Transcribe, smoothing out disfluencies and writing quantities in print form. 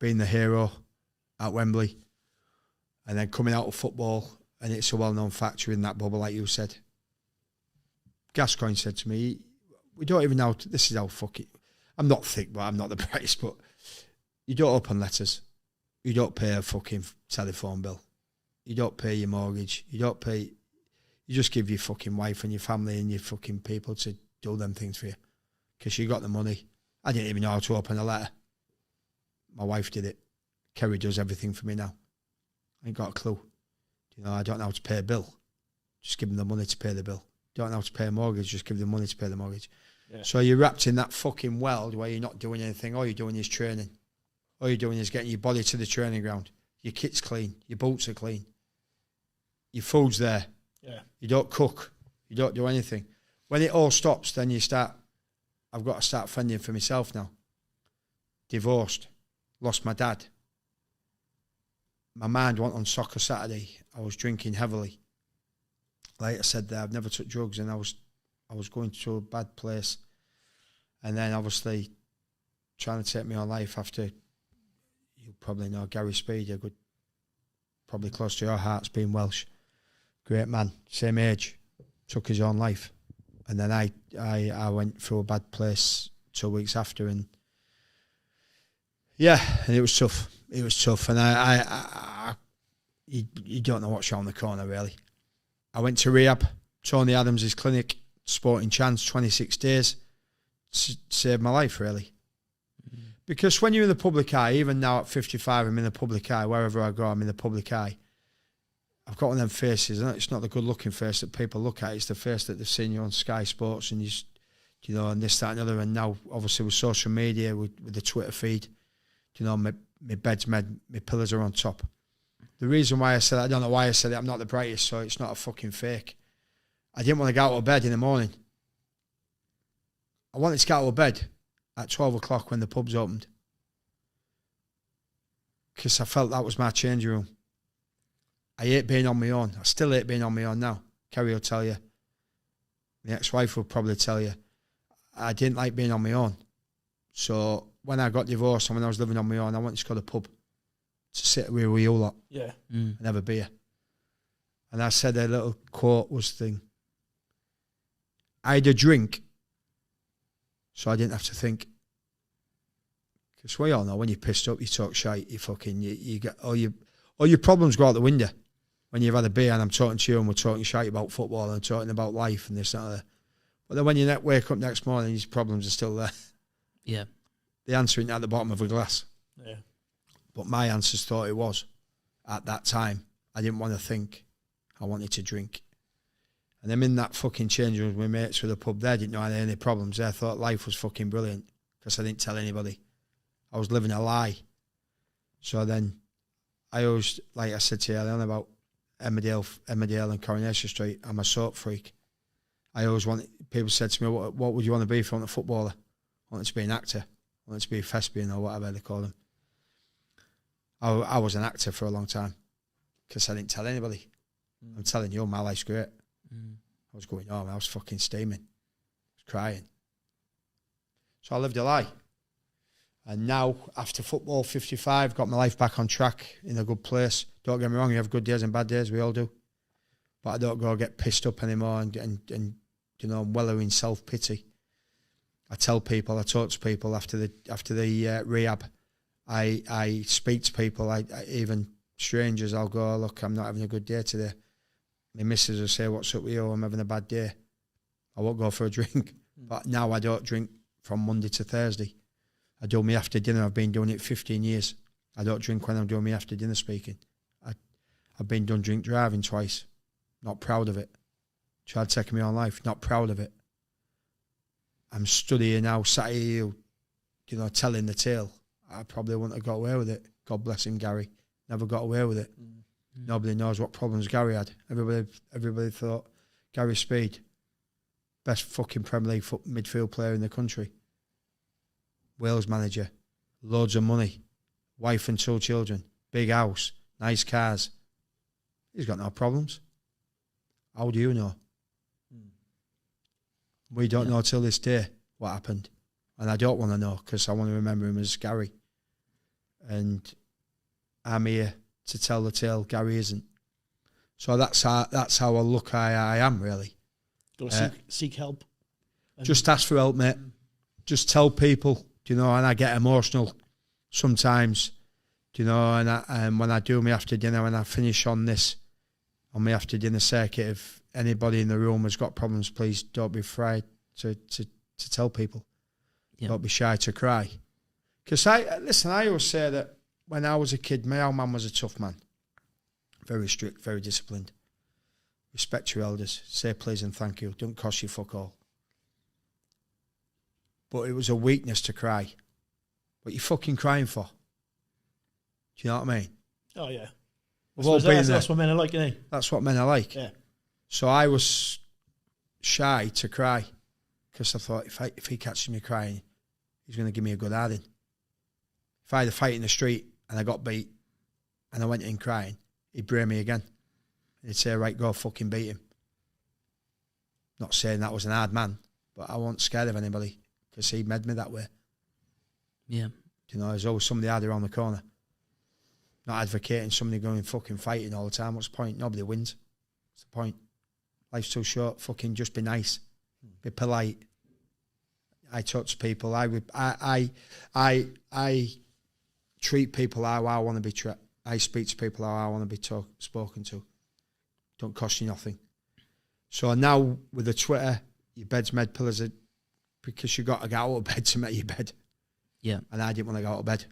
being the hero at Wembley, and then coming out of football, and it's a well-known factor in that bubble, like you said. Gascoigne said to me, we don't even know, this is how fucking, I'm not thick, but I'm not the brightest, but you don't open letters. You don't pay a fucking telephone bill. You don't pay your mortgage. You just give your fucking wife and your family and your fucking people to do them things for you. Because you got the money. I didn't even know how to open a letter. My wife did it. Kerry does everything for me now. I ain't got a clue. You know, I don't know how to pay a bill. Just give them the money to pay the bill. Don't know how to pay a mortgage, just give them money to pay the mortgage. Yeah. So you're wrapped in that fucking world where you're not doing anything. All you're doing is training. All you're doing is getting your body to the training ground. Your kit's clean. Your boots are clean. Your food's there. Yeah. You don't cook. You don't do anything. When it all stops, then you start, I've got to start fending for myself now. Divorced. Lost my dad. My mind went on soccer Saturday. I was drinking heavily. Like I said there, I've never took drugs, and I was going to a bad place. And then obviously trying to take my own life after, you probably know Gary Speed, a good, probably close to your hearts, being Welsh. Great man, same age, took his own life. And then I went through a bad place 2 weeks after, and yeah, and it was tough. It was tough, and you don't know what's around the corner, really. I went to Rehab, Tony Adams' clinic, Sporting Chance, 26 days, saved my life, really. Mm-hmm. Because when you're in the public eye, even now at 55, I'm in the public eye, wherever I go, I'm in the public eye. I've got one of them faces, and it's not the good-looking face that people look at, it's the face that they've seen you on Sky Sports, and you know, and this, that, and other, and now, obviously, with social media, with the Twitter feed, you know, my bed's made, my pillars are on top. The reason why I said it, I don't know why I said it, I'm not the brightest, so it's not a fucking fake. I didn't want to get out of bed in the morning. I wanted to get out of bed at 12 o'clock when the pubs opened. Because I felt that was my changing room. I hate being on my own. I still hate being on my own now. Kerry will tell you. My ex-wife will probably tell you. I didn't like being on my own. So when I got divorced and when I was living on my own, I wanted to go to the pub to sit with you lot. Yeah. And have a beer. And I said a little quote was thing. I had a drink, so I didn't have to think. Because we all know when you're pissed up, you talk shite, you get all your problems go out the window when you've had a beer and I'm talking to you and we're talking shite about football and talking about life and this and that. But then when you wake up next morning, these problems are still there. Yeah. The answer isn't at the bottom of a glass. Yeah. But my ancestors thought it was. At that time, I didn't want to think. I wanted to drink. And I'm in that fucking changing room with my mates with the pub. They didn't know I had any problems. They thought life was fucking brilliant because I didn't tell anybody. I was living a lie. So then I always, like I said to you earlier on about Emmerdale and Coronation Street, I'm a soap freak. I always wanted, people said to me, what would you want to be if you want a footballer? I wanted to be an actor. I wanted to be a thespian or whatever they call them. I was an actor for a long time because I didn't tell anybody. I'm telling you, my life's great. I was going home, I was fucking steaming. I was crying. So I lived a lie. And now, after football, 55, got my life back on track, in a good place. Don't get me wrong, you have good days and bad days, we all do. But I don't go get pissed up anymore and you know, wallow in self-pity. I tell people, I talk to people after the rehab. I speak to people, I even strangers, I'll go, look, I'm not having a good day today. My missus will say, what's up with you? I'm having a bad day. I won't go for a drink. But now I don't drink from Monday to Thursday. I do me after dinner. I've been doing it 15 years. I don't drink when I'm doing me after dinner speaking. I've been done drink driving twice. Not proud of it. Tried taking my own life. Not proud of it. I'm studying now, sat here, you know, telling the tale. I probably wouldn't have got away with it. God bless him, Gary. Never got away with it. Nobody knows what problems Gary had. Everybody thought Gary Speed, best fucking Premier League midfield player in the country. Wales manager, loads of money, wife and 2 children, big house, nice cars. He's got no problems. How do you know? We don't know till this day what happened. And I don't want to know because I want to remember him as Gary. and I'm here to tell the tale. Gary isn't. So that's how I look. I am really. Got to seek help. Just ask for help, mate. Just tell people, you know. And I get emotional sometimes, you know. And when I do me after dinner, when I finish on my after dinner circuit, if anybody in the room has got problems, please don't be afraid to tell people. Yeah. Don't be shy to cry. Because I always say that when I was a kid, my old man was a tough man. Very strict, very disciplined. Respect your elders. Say please and thank you. Don't cost you fuck all. But it was a weakness to cry. What you fucking crying for? Do you know what I mean? Oh, yeah. That's what men are like, isn't it? That's what men are like. Yeah. So I was shy to cry because I thought if he catches me crying, he's going to give me a good harding. If I had a fight in the street and I got beat and I went in crying, he'd brain me again. He'd say, right, go fucking beat him. Not saying that was an hard man, but I wasn't scared of anybody because he made me that way. Yeah. You know, there's always somebody hard around the corner. Not advocating somebody going fucking fighting all the time. What's the point? Nobody wins. What's the point? Life's too short. Fucking just be nice. Be polite. I talk to people. I treat people how I want to be treated. I speak to people how I want to be spoken to. Don't cost you nothing. So now with the Twitter, your bed's med pillars, because you got to get out of bed to make your bed. Yeah. And I didn't want to go out of bed.